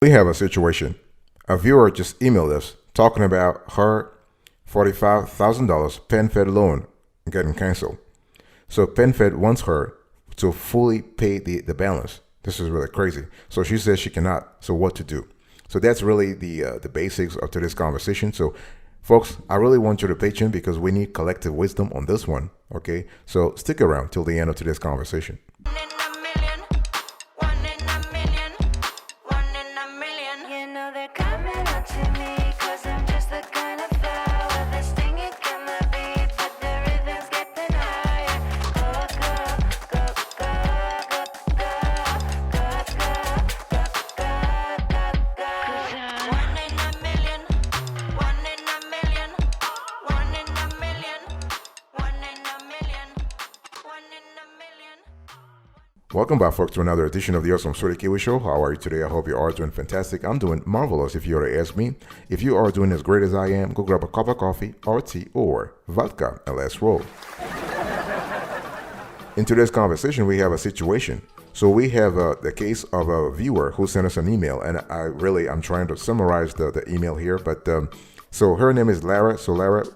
We have a situation. A viewer just emailed us talking about her $45,000 PenFed loan getting canceled. So PenFed wants her to fully pay the balance. This is really crazy. So she says she cannot. So what to do? So that's really the basics of today's conversation. So folks, I really want you to pitch in because we need collective wisdom on this one. Okay, so stick around till the end of today's conversation. Welcome back, folks, to another edition of the Awesome Sweetie Kiwi Show. How are you today? I hope you are doing fantastic. I'm doing marvelous, if you were to ask me. If you are doing as great as I am, go grab a cup of coffee, or tea, or vodka, and let's roll. In today's conversation, we have a situation. So we have the case of a viewer who sent us an email, and I'm trying to summarize the email here. But so her name is Lara. So Lara,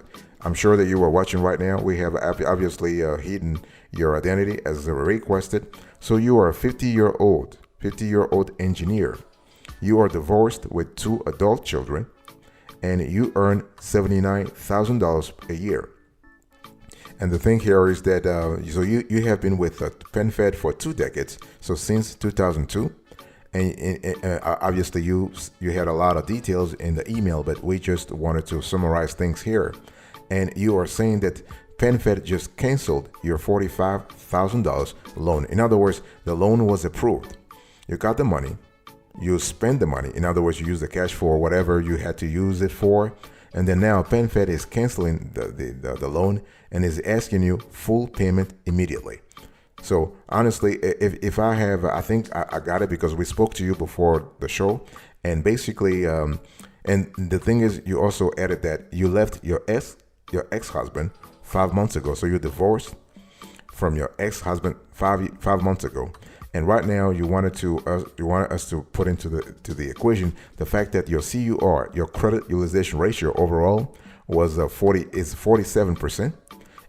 I'm sure that you are watching right now. We have obviously hidden your identity as requested. So you are a 50-year-old engineer. You are divorced with 2 adult children, and you earn $79,000 a year. And the thing here is that so you have been with PenFed for 2 decades, so since 2002. And obviously you had a lot of details in the email, but we just wanted to summarize things here. And you are saying that PenFed just canceled your $45,000 loan. In other words, the loan was approved. You got the money. You spend the money. In other words, you use the cash for whatever you had to use it for. And then now PenFed is canceling the loan and is asking you full payment immediately. So honestly, if I have, I think I got it because we spoke to you before the show. And basically, and the thing is, you also added that you left your ex-husband 5 months ago. So you're divorced from your ex-husband five months ago, and right now you wanted us to put into the equation the fact that your CUR, your credit utilization ratio overall was 47%,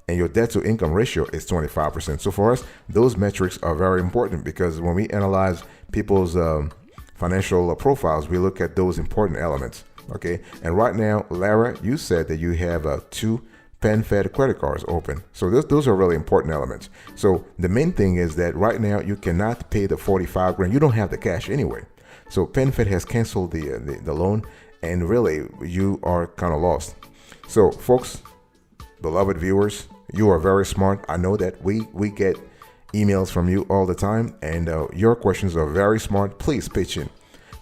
and your debt to income ratio is 25%. So for us, those metrics are very important because when we analyze people's financial profiles, we look at those important elements. Okay, and right now, Lara, you said that you have 2 PenFed credit cards open. So those are really important elements. So the main thing is that right now you cannot pay the 45 grand. You don't have the cash anyway. So PenFed has canceled the loan, and really you are kind of lost. So folks, beloved viewers, you are very smart. I know that we get emails from you all the time, and your questions are very smart. Please pitch in.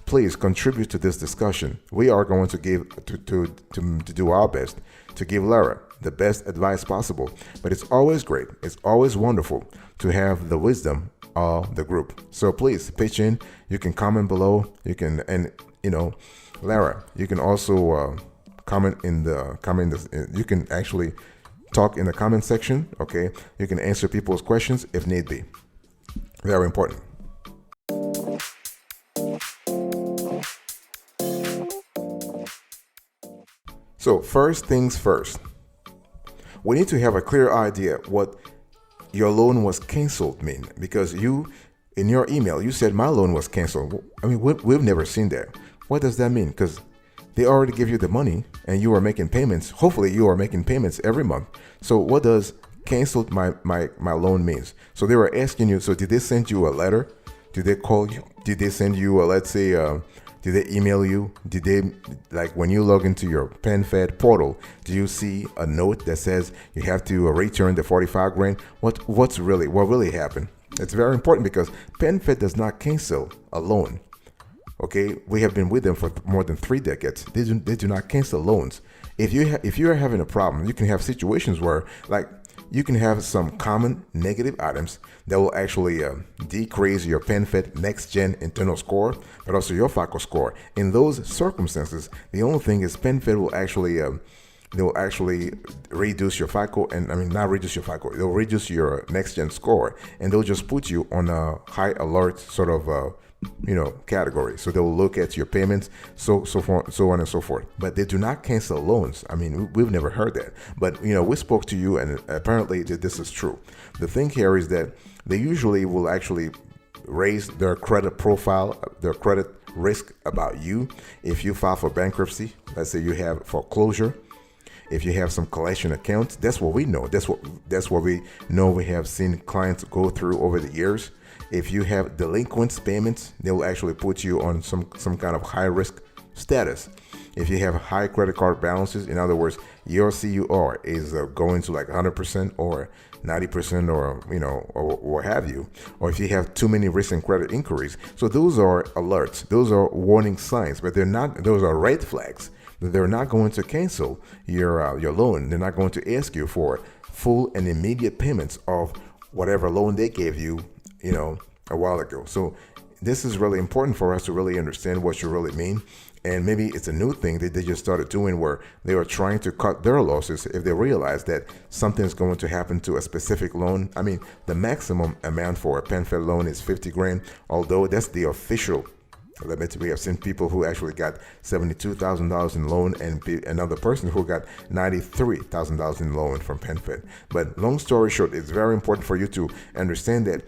Please contribute to this discussion. We are going to do our best to give Lara the best advice possible. But it's always great. It's always wonderful to have the wisdom of the group. So please pitch in. You can comment below. You can, and Lara, you can also comment in the you can actually talk in the comment section. Okay, you can answer people's questions if need be. Very important. So first things first, we need to have a clear idea what your loan was canceled mean, because you, in your email, you said my loan was canceled. I mean, we've never seen that. What does that mean? Because they already give you the money and you are making payments. Hopefully you are making payments every month. So what does canceled my loan means? So they were asking you, so did they send you a letter? Did they call you? Did they send you let's say, did they email you? Did they, like when you log into your PenFed portal, do you see a note that says you have to return the 45 grand? What really happened? It's very important because PenFed does not cancel a loan. Okay, we have been with them for more than 3 decades. They do not cancel loans. If you are having a problem, you can have situations where, like, you can have some common negative items that will actually decrease your PenFed Next Gen internal score, but also your FICO score. In those circumstances, the only thing is PenFed will actually they'll actually reduce your FICO, and I mean, not reduce your FICO, they'll reduce your next gen score, and they'll just put you on a high alert sort of category. So they'll look at your payments, so on and so forth. But they do not cancel loans. I mean, we've never heard that. But we spoke to you, and apparently this is true. The thing here is that they usually will actually raise their credit profile, their credit risk about you. If you file for bankruptcy, let's say you have foreclosure, if you have some collection accounts, that's what we know. That's what we know. We have seen clients go through over the years. If you have delinquent payments, they will actually put you on some kind of high risk status. If you have high credit card balances, in other words, your CUR is going to like 100% or 90% or what have you, or if you have too many recent credit inquiries. So those are alerts, those are warning signs, but they're not, those are red flags. They're not going to cancel your loan. They're not going to ask you for full and immediate payments of whatever loan they gave you, a while ago. So this is really important for us to really understand what you really mean. And maybe it's a new thing that they just started doing, where they are trying to cut their losses if they realize that something is going to happen to a specific loan. I mean, the maximum amount for a PenFed loan is 50 grand, although that's the official limit. We have seen people who actually got $72,000 in loan, and another person who got $93,000 in loan from PenFed. But long story short, it's very important for you to understand that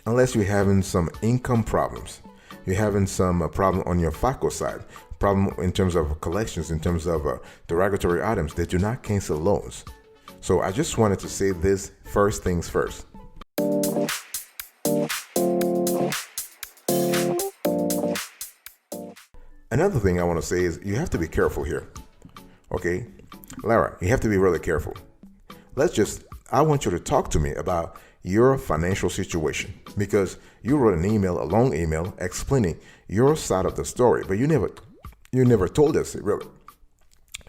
unless you're having some income problems, you're having some problem on your FICO side, problem in terms of collections, in terms of derogatory items, they do not cancel loans. So I just wanted to say this first things first. Another thing I want to say is you have to be careful here. Okay, Lara, you have to be really careful. I want you to talk to me about your financial situation, because you wrote an email, a long email, explaining your side of the story, but you never told us really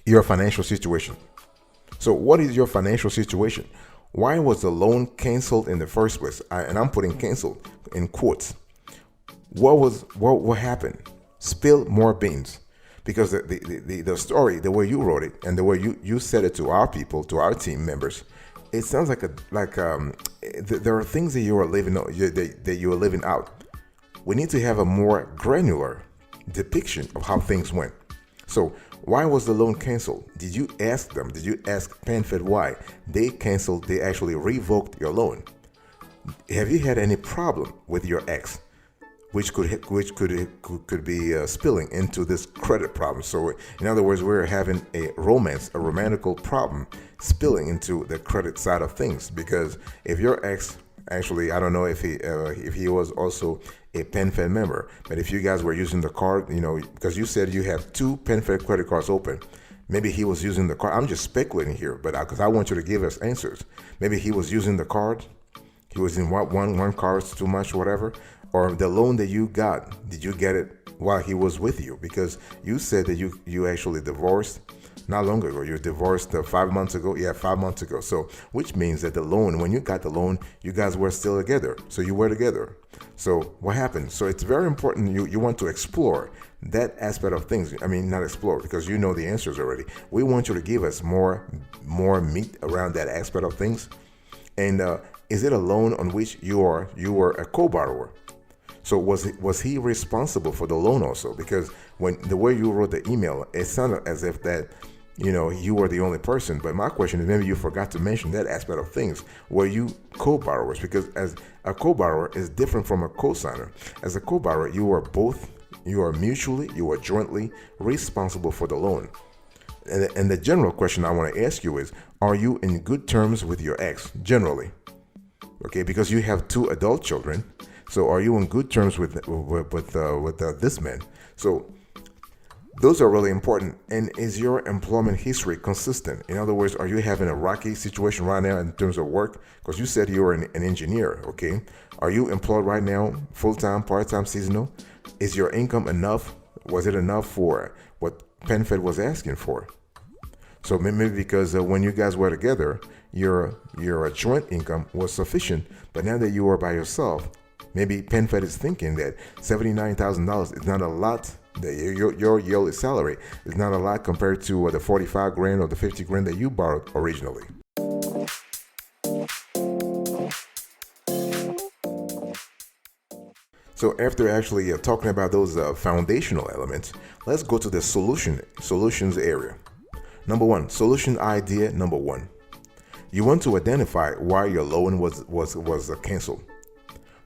your financial situation. So what is your financial situation? Why was the loan canceled in the first place? And I'm putting canceled in quotes. What happened? Spill more beans, because the story, the way you wrote it and the way you said it to our people, to our team members, it sounds like there are things that you are living out. We need to have a more granular depiction of how things went. So why was the loan canceled? Did you ask them? Did you ask PenFed why they canceled? They actually revoked your loan. Have you had any problem with your ex, which could be spilling into this credit problem? So in other words, we're having a romantical problem spilling into the credit side of things. Because if your ex, actually, I don't know if he was also a PenFed member, but if you guys were using the card, because you said you have 2 PenFed credit cards open, maybe he was using the card. I'm just speculating here, but because I want you to give us answers. Maybe he was using the card. He was in one card too much, whatever. Or the loan that you got, did you get it while he was with you? Because you said that you actually divorced not long ago. You divorced 5 months ago. Yeah, 5 months ago. So which means that the loan, when you got the loan, you guys were still together. So you were together. So what happened? So it's very important. You want to explore that aspect of things. I mean, not explore, because you know the answers already. We want you to give us more meat around that aspect of things. And is it a loan on which you were a co-borrower? So was he responsible for the loan also? Because when the way you wrote the email, it sounded as if that you were the only person. But my question is, maybe you forgot to mention that aspect of things. Were you co-borrowers? Because as a co-borrower is different from a co-signer. As a co-borrower, you are jointly responsible for the loan. And the general question I want to ask you is, are you in good terms with your ex generally? Okay, because you have 2 adult children. So are you on good terms with this man? So those are really important. And is your employment history consistent? In other words, are you having a rocky situation right now in terms of work? Because you said you were an engineer, okay? Are you employed right now, full-time, part-time, seasonal? Is your income enough? Was it enough for what PenFed was asking for? So maybe because when you guys were together, your joint income was sufficient, but now that you are by yourself, maybe PenFed is thinking that $79,000 is not a lot Your yearly salary is not a lot compared to the 45 grand or the 50 grand that you borrowed originally. So after actually talking about those foundational elements, let's go to the solutions area. Number one, solution idea number one. You want to identify why your loan was canceled.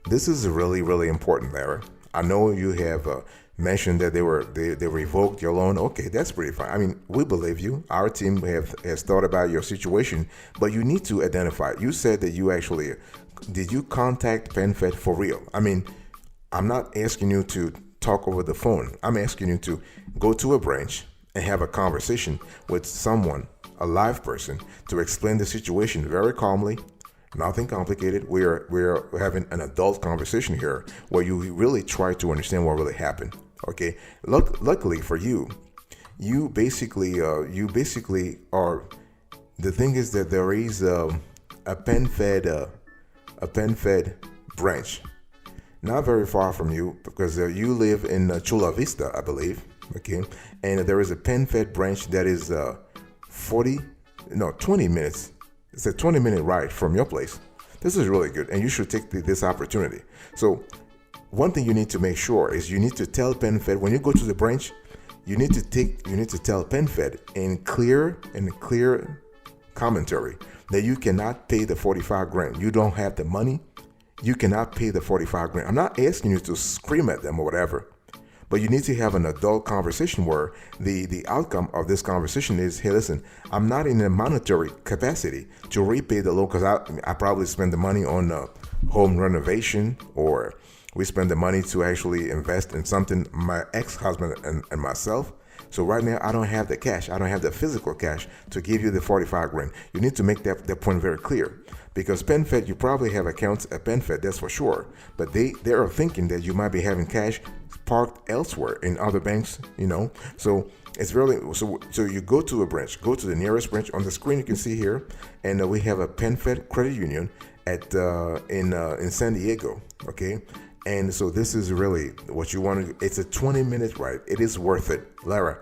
This is really important, Lara. I know you have mentioned that they revoked your loan. Okay, that's pretty fine. I mean, we believe you. Our team has thought about your situation, but you need to identify. You said that you actually did you contact PenFed for real? I mean, I'm not asking you to talk over the phone. I'm asking you to go to a branch and have a conversation with someone, a live person, to explain the situation very calmly. Nothing complicated. We're having an adult conversation here where you really try to understand what really happened. Okay. Luckily for you, you basically are. The thing is that there is a PenFed branch not very far from you, because you live in Chula Vista, I believe. Okay, and there is a PenFed branch that is 20 minutes. It's a 20-minute ride from your place. This is really good, and you should take this opportunity. So one thing you need to make sure is you need to tell PenFed when you go to the branch, you need to tell PenFed in clear commentary that you cannot pay the 45 grand. You don't have the money. You cannot pay the 45 grand. I'm not asking you to scream at them or whatever, but you need to have an adult conversation where the outcome of this conversation is, hey, listen, I'm not in a monetary capacity to repay the loan, because I probably spend the money on home renovation, or we spend the money to actually invest in something, my ex-husband and myself. So right now, I don't have the cash. I don't have the physical cash to give you the 45 grand. You need to make that point very clear. Because PenFed, you probably have accounts at PenFed, that's for sure. But they are thinking that you might be having cash parked elsewhere in other banks, So it's really, so you go to a branch, go to the nearest branch. On the screen you can see here, and we have a PenFed credit union in San Diego, okay? And so this is really what you want to do. It's a 20-minute ride. It is worth it. Lara,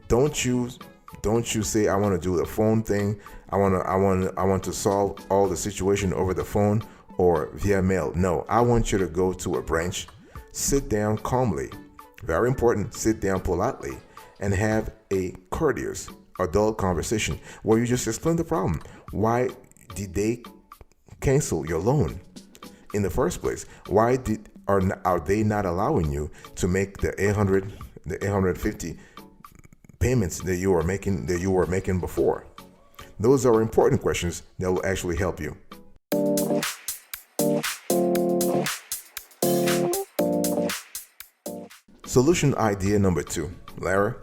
don't you say I want to do the phone thing. I want to solve all the situation over the phone or via mail. No, I want you to go to a branch, sit down calmly. Very important, sit down politely and have a courteous adult conversation where you just explain the problem. Why did they cancel your loan in the first place? Why are they not allowing you to make the 850 payments that you were making before? Those are important questions that will actually help you. Solution idea number two, Lara.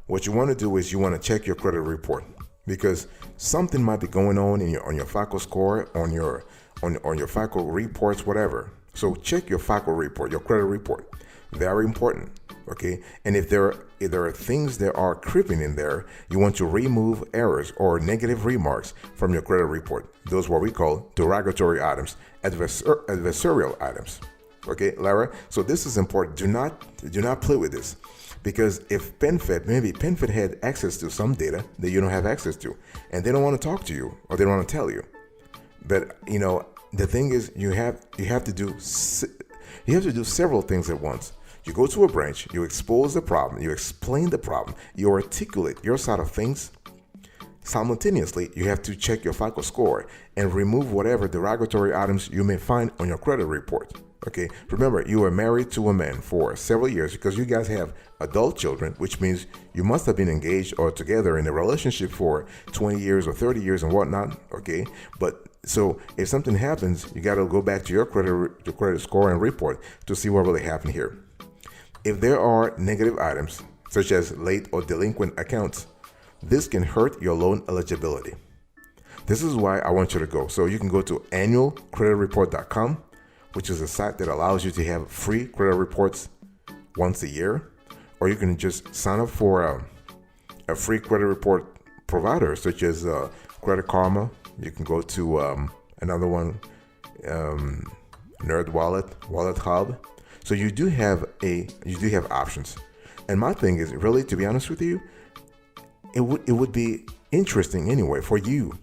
What you want to do is you want to check your credit report, because something might be going on on your FICO score, on your FICO reports, whatever. So check your FICO report, your credit report. Very important. Okay, and if there are things that are creeping in there, you want to remove errors or negative remarks from your credit report. Those are what we call derogatory items, adversarial items. Okay, Lara. So this is important. Do not play with this, because if maybe PenFed had access to some data that you don't have access to, and they don't want to talk to you or they don't want to tell you. But the thing is, you have to do several things at once. You go to a branch, you expose the problem, you explain the problem, you articulate your side of things. Simultaneously, you have to check your FICO score and remove whatever derogatory items you may find on your credit report. Okay, remember, you were married to a man for several years because you guys have adult children, which means you must have been engaged or together in a relationship for 20 years or 30 years and whatnot. Okay, but so if something happens, you got to go back to your credit score and report to see what really happened here. If there are negative items, such as late or delinquent accounts, this can hurt your loan eligibility. This is why I want you to go. So you can go to annualcreditreport.com, which is a site that allows you to have free credit reports once a year, or you can just sign up for a free credit report provider, such as Credit Karma. You can go to another one, Nerd Wallet, Wallet Hub. So you do have options. And my thing is, really, to be honest with you, it would be interesting anyway for you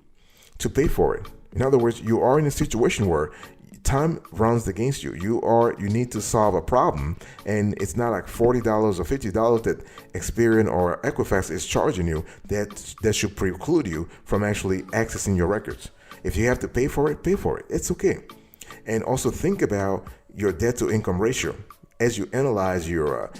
to pay for it. In other words, you are in a situation where time runs against you. You need to solve a problem, and it's not like $40 or $50 that Experian or Equifax is charging you that should preclude you from actually accessing your records. If you have to pay for it, pay for it. It's okay. And also think about your debt to income ratio as you analyze your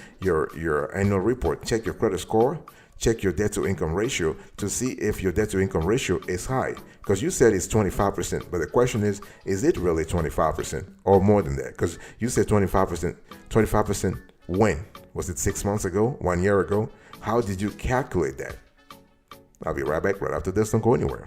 annual report. Check your credit score. Check your debt to income ratio to see if your debt to income ratio is high. Because you said it's 25%, but the question is it really 25% or more than that? Because you said 25%. 25% when? Was it 6 months ago? 1 year ago? How did you calculate that? I'll be right back right after this. Don't go anywhere.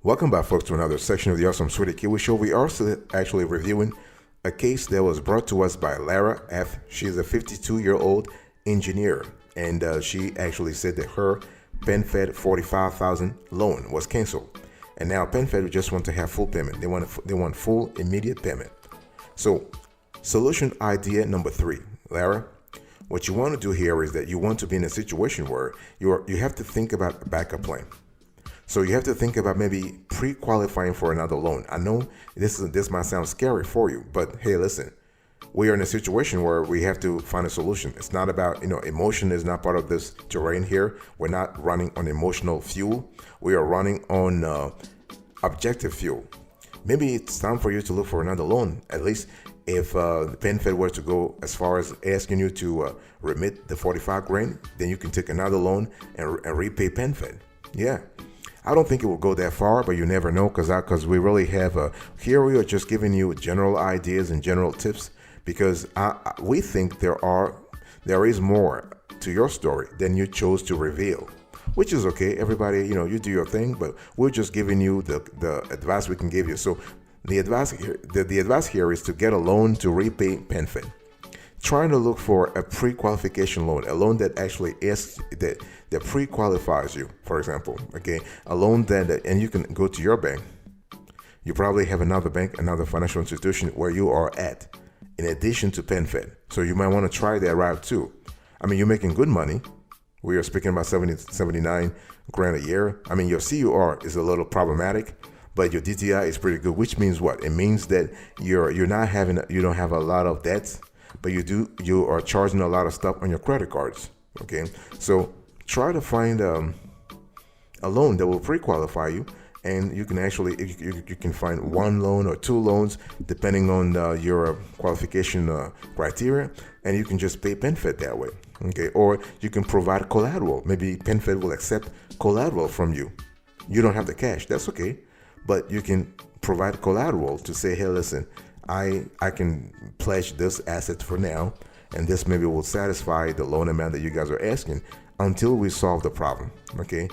Welcome back, folks, to another section of the Awesome Sweetie Kiwi Show. We are still actually reviewing a case that was brought to us by Lara F. She is a 52-year-old engineer, and she actually said that her PenFed $45,000 loan was canceled, and now PenFed just want to have full payment. They want full immediate payment. So, solution idea number 3, Lara. What you want to do here is that you want to be in a situation where you have to think about a backup plan. So you have to think about maybe pre-qualifying for another loan. I know this might sound scary for you, but hey, listen, we are in a situation where we have to find a solution. It's not about, emotion is not part of this terrain here. We're not running on emotional fuel. We are running on objective fuel. Maybe it's time for you to look for another loan. At least if the PenFed were to go as far as asking you to remit the 45 grand, then you can take another loan and repay PenFed. Yeah. I don't think it will go that far, but you never know, because we really have here we are just giving you general ideas and general tips, because we think there is more to your story than you chose to reveal, which is okay. Everybody, you do your thing, but we're just giving you the advice we can give you. So the advice here is to get a loan to repay PenFed. Trying to look for a pre-qualification loan, a loan that actually that pre-qualifies you, for example, okay, a loan and you can go to your bank. You probably have another bank, another financial institution where you are at, in addition to PenFed. So you might want to try that route too. I mean, you're making good money. We are speaking about 79 grand a year. I mean, your CUR is a little problematic, but your DTI is pretty good, which means what? It means that you don't have a lot of debts, but you are charging a lot of stuff on your credit cards. Okay, so try to find a loan that will pre-qualify you, and you can actually you can find one loan or two loans depending on your qualification criteria, and you can just pay PenFed that way. Okay, or you can provide collateral. Maybe PenFed will accept collateral from you. You don't have the cash, that's okay, but you can provide collateral to say, hey, listen, I can pledge this asset for now, and this maybe will satisfy the loan amount that you guys are asking until we solve the problem. Okay,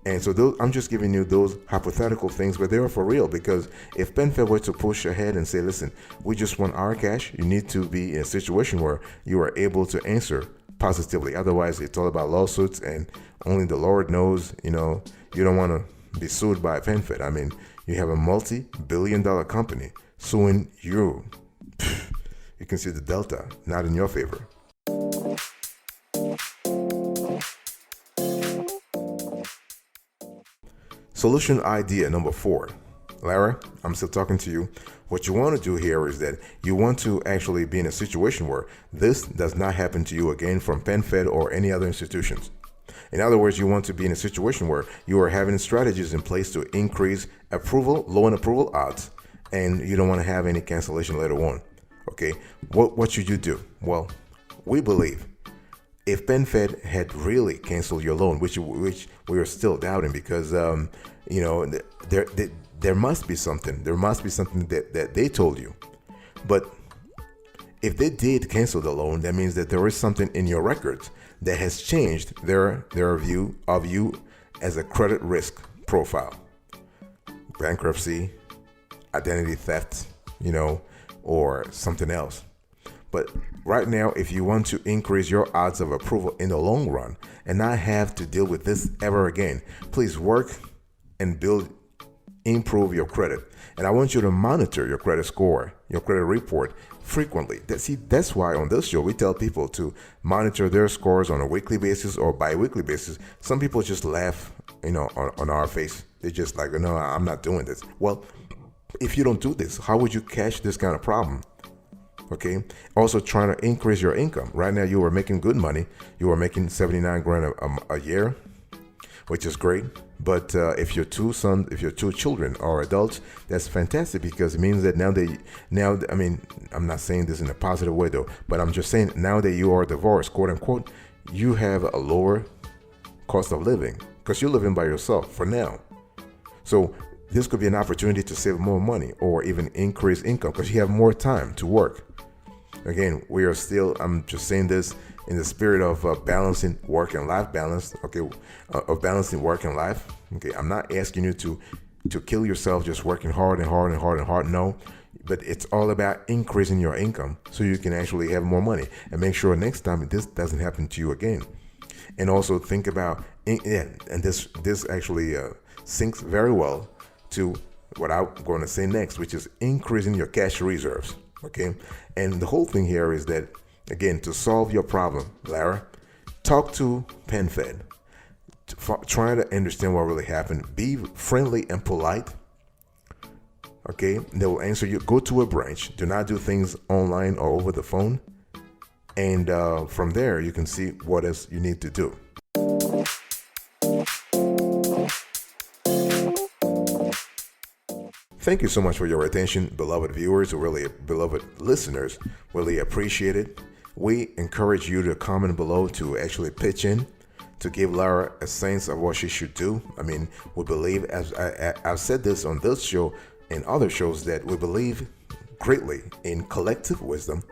and so I'm just giving you those hypothetical things, but they are for real, because if PenFed were to push ahead and say, listen, we just want our cash, you need to be in a situation where you are able to answer positively. Otherwise, it's all about lawsuits, and only the Lord knows, you don't want to be sued by PenFed. I mean, you have a multi-billion-dollar company suing you. You can see the delta, not in your favor. Solution idea number 4. Lara, I'm still talking to you. What you want to do here is that you want to actually be in a situation where this does not happen to you again from PenFed or any other institutions. In other words, you want to be in a situation where you are having strategies in place to increase loan approval odds, and you don't want to have any cancellation later on. Okay, what should you do? Well, we believe if PenFed had really canceled your loan, which we are still doubting, because there must be something. There must be something that they told you. But if they did cancel the loan, that means that there is something in your records that has changed their view of you as a credit risk profile. Bankruptcy, identity theft, or something else. But right now, if you want to increase your odds of approval in the long run and not have to deal with this ever again, please work and improve your credit. And I want you to monitor your credit score, your credit report frequently. That's why on this show, we tell people to monitor their scores on a weekly basis or bi-weekly basis. Some people just laugh, on our face. They're just like, no, I'm not doing this. Well, if you don't do this, how would you catch this kind of problem? Okay. Also trying to increase your income. Right now, you are making good money. You are making 79 grand a year, which is great. But if your two children are adults, that's fantastic, because it means that I'm not saying this in a positive way though, but I'm just saying now that you are divorced, quote unquote, you have a lower cost of living because you're living by yourself for now. So this could be an opportunity to save more money or even increase income because you have more time to work. Again, I'm just saying this in the spirit of balancing work and life balance, okay, of balancing work and life. Okay, I'm not asking you to kill yourself just working hard and hard and hard and hard. No, but it's all about increasing your income so you can actually have more money, and make sure next time this doesn't happen to you again. And also think about, and this actually syncs very well to what I'm going to say next, which is increasing your cash reserves. Okay. And the whole thing here is that, again, to solve your problem, Lara, talk to PenFed. Try to understand what really happened. Be friendly and polite. Okay. They will answer you. Go to a branch. Do not do things online or over the phone. And from there, you can see what else you need to do. Thank you so much for your attention, beloved viewers, or really beloved listeners. Really appreciate it. We encourage you to comment below to actually pitch in, to give Lara a sense of what she should do. We believe, as I've said this on this show and other shows, that we believe greatly in collective wisdom.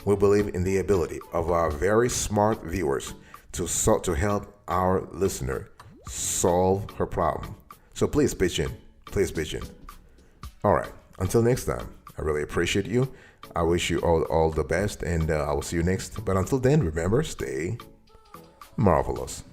We believe in the ability of our very smart viewers to help our listener solve her problem. So please pitch in. Please pitch in. All right. Until next time, I really appreciate you. I wish you all the best, and I will see you next. But until then, remember, stay marvelous.